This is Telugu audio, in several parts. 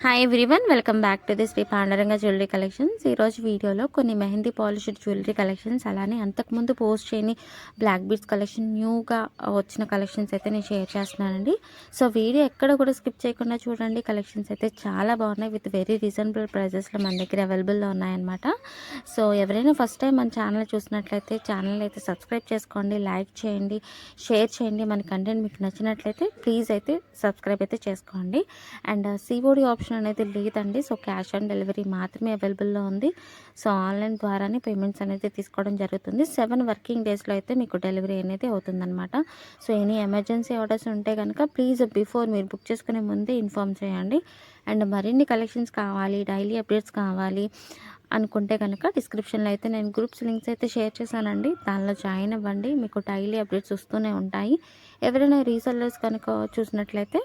Hi everyone, welcome back to the Shri Pandaranga jewellery collections. ఈరోజు వీడియోలో కొన్ని మెహందీ పాలిష్డ్ జ్యువెలరీ కలెక్షన్స్, అలానే అంతకుముందు పోస్ట్ చేయని బ్లాక్ బీడ్స్ కలెక్షన్, న్యూగా వచ్చిన కలెక్షన్స్ అయితే నేను షేర్ చేస్తున్నానండి. సో వీడియో ఎక్కడ కూడా స్కిప్ చేయకుండా చూడండి. కలెక్షన్స్ అయితే చాలా బాగున్నాయి, విత్ వెరీ రీజనబుల్ ప్రైజెస్లో మన దగ్గర అవైలబుల్లో ఉన్నాయన్నమాట. సో ఎవరైనా ఫస్ట్ టైం మన ఛానల్ చూసినట్లయితే ఛానల్ అయితే సబ్స్క్రైబ్ చేసుకోండి, లైక్ చేయండి, షేర్ చేయండి. మన కంటెంట్ మీకు నచ్చినట్లయితే ప్లీజ్ అయితే సబ్స్క్రైబ్ అయితే చేసుకోండి. అండ్ సిఓడి ఆప్షన్ అనేది లేదండి. సో క్యాష్ ఆన్ డెలివరీ మాత్రమే అవైలబుల్లో ఉంది. సో ఆన్లైన్ ద్వారానే పేమెంట్స్ అనేది తీసుకోవడం జరుగుతుంది. 7 వర్కింగ్ డేస్లో అయితే మీకు డెలివరీ అనేది అవుతుందన్నమాట. సో ఎనీ ఎమర్జెన్సీ ఆర్డర్స్ ఉంటే కనుక ప్లీజ్ బిఫోర్ మీరు బుక్ చేసుకునే ముందే ఇన్ఫామ్ చేయండి. అండ్ మరిన్ని కలెక్షన్స్ కావాలి, డైలీ అప్డేట్స్ కావాలి అనుకుంటే కనుక డిస్క్రిప్షన్లో అయితే నేను గ్రూప్స్ లింక్స్ అయితే షేర్ చేశానండి. దానిలో జాయిన్ అవ్వండి, మీకు డైలీ అప్డేట్స్ వస్తూనే ఉంటాయి. ఎవరైనా రీసెల్లర్స్ కనుక చూసినట్లయితే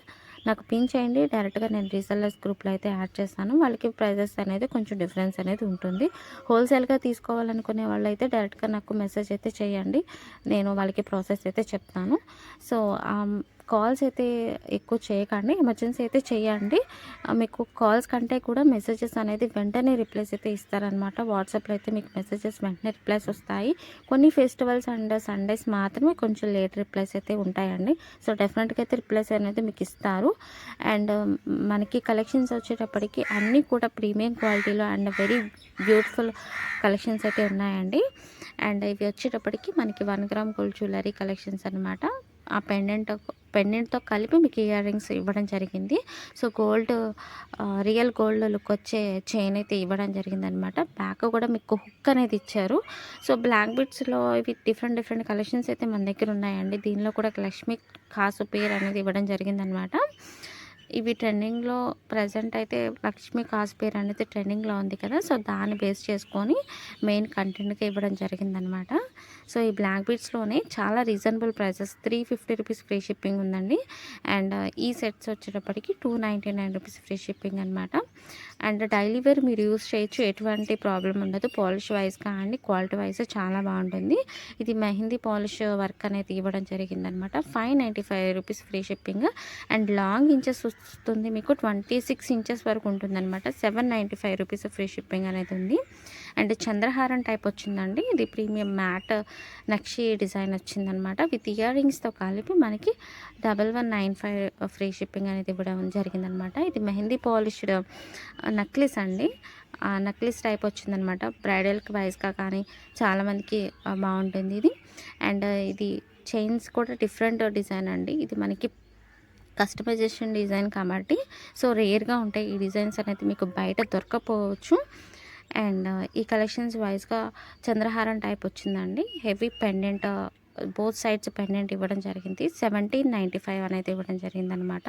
నాకు పిన్ చేయండి, డైరెక్ట్గా నేను రీసెల్లర్స్ గ్రూప్లో అయితే యాడ్ చేస్తాను. వాళ్ళకి ప్రైజెస్ అనేది కొంచెం డిఫరెన్స్ అనేది ఉంటుంది. హోల్సేల్గా తీసుకోవాలనుకునే వాళ్ళు అయితే డైరెక్ట్గా నాకు మెసేజ్ అయితే చేయండి, నేను వాళ్ళకి ప్రాసెస్ అయితే చెప్తాను. సో కాల్స్ అయితే ఎక్కువ చేయకండి, ఎమర్జెన్సీ అయితే చేయండి. మీకు కాల్స్ కంటే కూడా మెసేజెస్ అనేది వెంటనే రిప్లైస్ అయితే ఇస్తారనమాట. వాట్సాప్లో అయితే మీకు మెసేజెస్ వెంటనే రిప్లైస్ వస్తాయి. కొన్ని ఫెస్టివల్స్ అండ్ సండేస్ మాత్రమే కొంచెం లేట్ రిప్లైస్ అయితే ఉంటాయండి. సో డెఫినెట్గా అయితే రిప్లైస్ అనేది మీకు ఇస్తారు. అండ్ మనకి కలెక్షన్స్ వచ్చేటప్పటికి అన్నీ కూడా ప్రీమియం క్వాలిటీలో అండ్ వెరీ బ్యూటిఫుల్ కలెక్షన్స్ అయితే ఉన్నాయండి. అండ్ ఇవి వచ్చేటప్పటికి మనకి 1 గ్రామ్ గోల్డ్ జ్యువెలరీ కలెక్షన్స్ అనమాట. ఆ పెండెంట్తో కలిపి మీకు ఇయర్ రింగ్స్ ఇవ్వడం జరిగింది. సో రియల్ గోల్డ్ లుక్ వచ్చే చైన్ అయితే ఇవ్వడం జరిగింది అనమాట. బ్యాక్ కూడా మీకు హుక్ అనేది ఇచ్చారు. సో బ్లాక్ బిట్స్లో ఇవి డిఫరెంట్ కలెక్షన్స్ అయితే మన దగ్గర ఉన్నాయండి. దీనిలో కూడా లక్ష్మీ కాసు పేరు అనేది ఇవ్వడం జరిగిందనమాట. ఇవి ట్రెండింగ్లో ప్రజెంట్ అయితే లక్ష్మీ కాసు పేరు అనేది ట్రెండింగ్లో ఉంది కదా. సో దాన్ని బేస్ చేసుకొని మెయిన్ కంటెంట్గా ఇవ్వడం జరిగిందనమాట. సో ఈ బ్లాక్ బీడ్స్లోనే చాలా reasonable prices, 350 rupees free shipping ఉందండి. అండ్ ఈ సెట్స్ వచ్చేటప్పటికి 299 రూపీస్ ఫ్రీ షిప్పింగ్ అనమాట. అండ్ డైలీ వేర్ మీరు యూస్ చేయొచ్చు, ఎటువంటి ప్రాబ్లం ఉండదు. పాలిష్ వైజ్ కానీ క్వాలిటీ వైజ్ చాలా బాగుంటుంది. ఇది మెహందీ పాలిష్ వర్క్ అనేది ఇవ్వడం జరిగిందనమాట. 595 rupees free shipping. And long inches వస్తుంది, మీకు 26 ఇంచెస్ వరకు ఉంటుందన్నమాట. 795 రూపీస్ ఫ్రీ షిప్పింగ్ అనేది ఉంది. అండ్ చంద్రహారం టైప్ వచ్చిందండి. ఇది ప్రీమియం మ్యాట్ నక్షి డిజైన్ వచ్చిందనమాట. విత్ ఇయర్ రింగ్స్తో కలిపి మనకి 1195 ఫ్రీ షిప్పింగ్ అనేది ఇవ్వడం జరిగిందనమాట. ఇది మెహందీ పాలిష్డ్ నక్లిస్ అండి. నక్లిస్ టైప్ వచ్చిందనమాట. బ్రైడల్కి వైజ్గా కానీ చాలామందికి బాగుంటుంది ఇది. అండ్ ఇది చైన్స్ కూడా డిఫరెంట్ డిజైన్ అండి. ఇది మనకి కస్టమైజేషన్ డిజైన్ కాబట్టి సో రేర్గా ఉంటాయి ఈ డిజైన్స్ అనేది, మీకు బయట దొరకపోవచ్చు. అండ్ ఈ కలెక్షన్స్ వైజ్గా చంద్రహారం టైప్ వచ్చిందండి. Heavy pendant, both sides pendant ఇవ్వడం జరిగింది. 1795 అనేది ఇవ్వడం జరిగిందనమాట.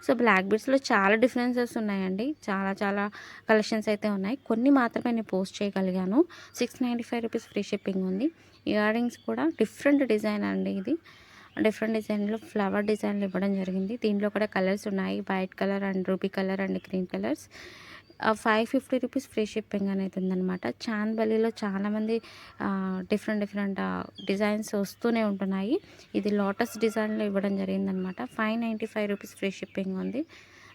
సో బ్లాక్ బీడ్స్లో చాలా డిఫరెన్సెస్ ఉన్నాయండి. చాలా కలెక్షన్స్ అయితే ఉన్నాయి. కొన్ని మాత్రమే నేను పోస్ట్ చేయగలిగాను. 695 రూపీస్ ఫ్రీ షిప్పింగ్ ఉంది. ఇయర్ రింగ్స్ కూడా డిఫరెంట్ డిజైన్ అండి. ఇది డిఫరెంట్ డిజైన్లో ఫ్లవర్ డిజైన్లు ఇవ్వడం జరిగింది. దీంట్లో కూడా కలర్స్ ఉన్నాయి, white colour and ruby colour and green colours. 550 rupees free shipping అనేది ఉందన్నమాట. చాంద్బలిలో చాలామంది డిఫరెంట్ డిజైన్స్ వస్తూనే ఉంటున్నాయి. ఇది లోటస్ డిజైన్లో ఇవ్వడం జరిగిందనమాట. 595 రూపీస్ ఫ్రీ షిప్పింగ్ ఉంది.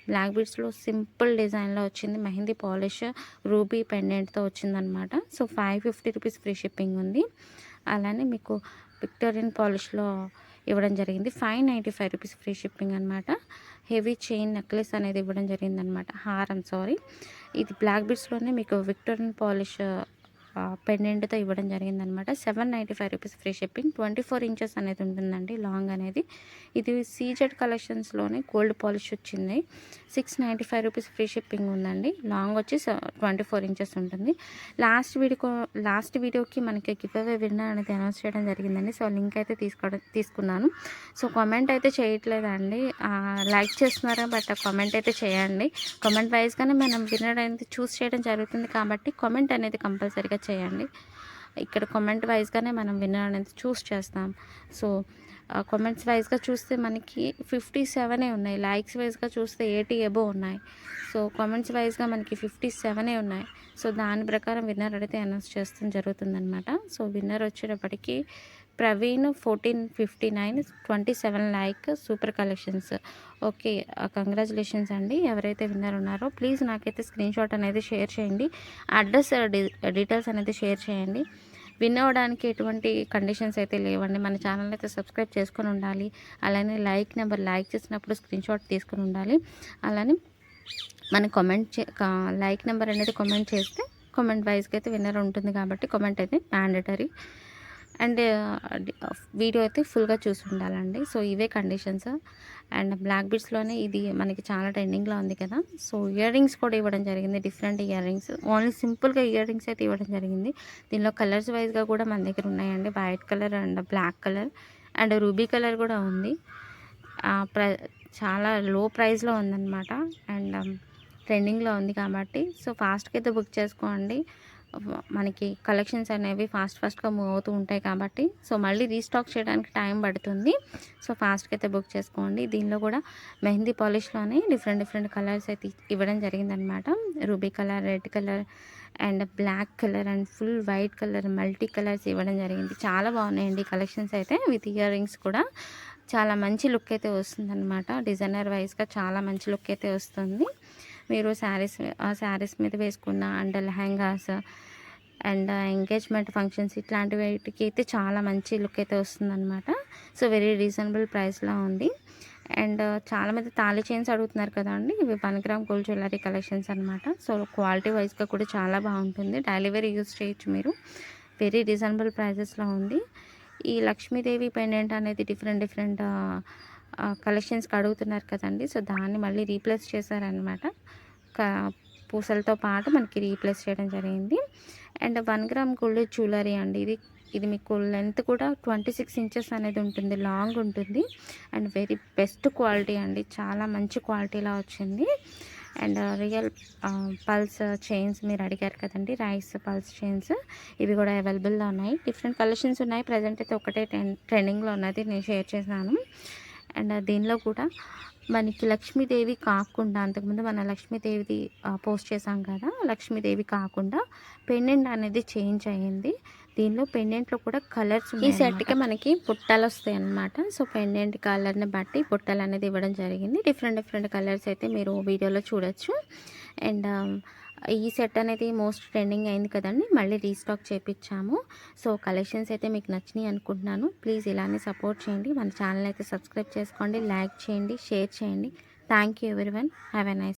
బ్లాక్ బీడ్స్లో సింపుల్ డిజైన్లో వచ్చింది. మెహందీ పాలిష్ రూబీ పెండెంట్తో వచ్చిందనమాట. సో 550 రూపీస్ ఫ్రీ షిప్పింగ్ ఉంది. అలానే మీకు విక్టోరియన్ పాలిష్లో ఇవ్వడం జరిగింది. 595 రూపీస్ ఫ్రీ షిప్పింగ్ అనమాట. హెవీ చైన్ నెక్లెస్ అనేది ఇవ్వడం జరిగిందనమాట. హారం ఇది బ్లాక్ బీడ్స్లోనే మీకు విక్టోరియన్ పాలిష్ పెండెంట్తో ఇవ్వడం జరిగిందనమాట. 795 రూపీస్ ఫ్రీ షిప్పింగ్. 24 ఇంచెస్ అనేది ఉంటుందండి లాంగ్ అనేది. ఇది సీజెడ్ కలెక్షన్స్లోనే గోల్డ్ పాలిష్ వచ్చింది. 695 రూపీస్ ఫ్రీ షిప్పింగ్ ఉందండి. లాంగ్ వచ్చి 24 ఇంచెస్ ఉంటుంది. లాస్ట్ వీడియోకి మనకి గివ్ అవే విన్నర్ అనేది అనౌన్స్ చేయడం జరిగిందండి. సో లింక్ అయితే తీసుకున్నాను. సో కామెంట్ అయితే చేయట్లేదండి, లైక్ చేస్తున్నారా, బట్ కామెంట్ అయితే చేయండి. కామెంట్ వైజ్గానే మనం విన్నర్ అనేది చూస్ చేయడం జరుగుతుంది కాబట్టి కామెంట్ అనేది కంపల్సరీగా చేయండి. ఇక్కడ కామెంట్ వైజ్గానే మనం విన్నర్ అనేది చూస్ చేస్తాం. సో కామెంట్స్ వైజ్గా చూస్తే మనకి 57 ఉన్నాయి, లైక్స్ వైజ్గా చూస్తే 80 అబోవ్ ఉన్నాయి. సో కామెంట్స్ వైజ్గా మనకి 57 ఉన్నాయి. సో దాని ప్రకారం విన్నర్ అయితే అనౌన్స్ చేస్తాం జరుగుతుందనమాట. సో విన్నర్ వచ్చేటప్పటికి Praveen 1459 27 like super collections. Okay, congratulations అండి ఎవరైతే విన్నర్ ఉన్నారో. ప్లీజ్ నాకైతే స్క్రీన్ షాట్ అనేది షేర్ చేయండి, అడ్రస్ డీటెయిల్స్ అనేది షేర్ చేయండి. విన్ అవ్వడానికి ఎటువంటి కండిషన్స్ అయితే లేవండి. మన ఛానల్ అయితే సబ్స్క్రైబ్ చేసుకొని ఉండాలి. అలానే లైక్ చేసినప్పుడు స్క్రీన్ షాట్ తీసుకొని ఉండాలి. అలానే మన లైక్ నెంబర్ అనేది కామెంట్ చేస్తే కామెంట్ వైజ్గా అయితే విన్నర్ ఉంటుంది కాబట్టి కామెంట్ అయితే మ్యాండటరీ. అండ్ వీడియో అయితే ఫుల్గా చూసి ఉండాలండి. సో ఇవే కండిషన్స్. అండ్ బ్లాక్ బీడ్స్లోనే ఇది మనకి చాలా ట్రెండింగ్లో ఉంది కదా. సో ఇయర్ రింగ్స్ కూడా ఇవ్వడం జరిగింది, డిఫరెంట్ ఇయర్ రింగ్స్. ఓన్లీ సింపుల్గా ఇయర్ రింగ్స్ అయితే ఇవ్వడం జరిగింది. దీనిలో కలర్స్ వైజ్గా కూడా మన దగ్గర ఉన్నాయండి. White colour and black colour and ruby colour కూడా ఉంది. చాలా లో ప్రైస్లో ఉందన్నమాట. అండ్ ట్రెండింగ్లో ఉంది కాబట్టి సో ఫాస్ట్గా అయితే బుక్ చేసుకోండి. మనకి కలెక్షన్స్ అనేవి ఫాస్ట్గా మూవ్ అవుతూ ఉంటాయి కాబట్టి సో మళ్ళీ రీస్టాక్ చేయడానికి టైం పడుతుంది. సో ఫాస్ట్గా అయితే బుక్ చేసుకోండి. దీనిలో కూడా మెహందీ పాలిష్లోనే డిఫరెంట్ కలర్స్ అయితే ఇవ్వడం జరిగిందనమాట. Ruby colour, red colour and black colour and full white colour, multi colours ఇవ్వడం జరిగింది. చాలా బాగున్నాయండి కలెక్షన్స్ అయితే. విత్ ఇయర్ రింగ్స్ కూడా చాలా మంచి లుక్ అయితే వస్తుందన్నమాట. డిజైనర్ వైజ్గా చాలా మంచి లుక్ అయితే వస్తుంది. మీరు శారీస్ మీద వేసుకున్న and lehengas and engagement functions ఇట్లాంటి వాటికి అయితే చాలా మంచి లుక్ అయితే వస్తుందన్నమాట. సో వెరీ రీజనబుల్ ప్రైస్లో ఉంది. అండ్ చాలామంది తాళి చైన్స్ అడుగుతున్నారు కదండి. ఇవి 1 గ్రామ్ గోల్డ్ జ్యువెలరీ కలెక్షన్స్ అనమాట. సో క్వాలిటీ వైజ్గా కూడా చాలా బాగుంటుంది. డైలీ వేర్ యూజ్ చేయొచ్చు మీరు. వెరీ రీజనబుల్ ప్రైజెస్లో ఉంది. ఈ లక్ష్మీదేవి పెండెంట్ అనేది డిఫరెంట్ కలెక్షన్స్కి అడుగుతున్నారు కదండి. సో దాన్ని మళ్ళీ రీప్లేస్ చేశారనమాట. పూసలతో పాటు మనకి రీప్లేస్ చేయడం జరిగింది. అండ్ 1 గ్రామ్ గోల్డ్ జ్యువెలరీ అండి. ఇది మీకు లెంత్ కూడా 26 ఇంచెస్ అనేది ఉంటుంది, లాంగ్ ఉంటుంది. అండ్ వెరీ బెస్ట్ క్వాలిటీ అండి, చాలా మంచి క్వాలిటీలో వచ్చింది. అండ్ రియల్ పల్స్ చైన్స్ మీరు అడిగారు కదండి, రైస్ పల్స్ చైన్స్ ఇవి కూడా అవైలబుల్లో ఉన్నాయి. డిఫరెంట్ కలెక్షన్స్ ఉన్నాయి. ప్రజెంట్ అయితే ఒకటే ట్రెండింగ్లో ఉన్నది నేను షేర్ చేసినాను. అండ్ దీనిలో కూడా మనకి లక్ష్మీదేవి కాకుండా, అంతకుముందు మన లక్ష్మీదేవిది పోస్ట్ చేసాం కదా, లక్ష్మీదేవి కాకుండా పెండెంట్ అనేది చేంజ్ అయ్యింది. దీనిలో పెండెంట్లో కూడా కలర్స్ ఉన్నాయి. ఈ సెట్కి మనకి పుట్టలు వస్తాయి అన్నమాట. సో పెండెంట్ కలర్ని బట్టి పుట్టలు అనేది ఇవ్వడం జరిగింది. డిఫరెంట్ కలర్స్ అయితే మీరు వీడియోలో చూడొచ్చు. అండ్ ఈ సెట్ అనేది మోస్ట్ ట్రెండింగ్ అయింది కదండి, మళ్ళీ రీస్టాక్ చేయించాము. సో కలెక్షన్స్ అయితే మీకు నచ్చినాయి అనుకుంటున్నాను. ప్లీజ్ ఇలానే సపోర్ట్ చేయండి. మన ఛానల్ అయితే సబ్స్క్రైబ్ చేసుకోండి, లైక్ చేయండి, షేర్ చేయండి. Thank you everyone. Have a nice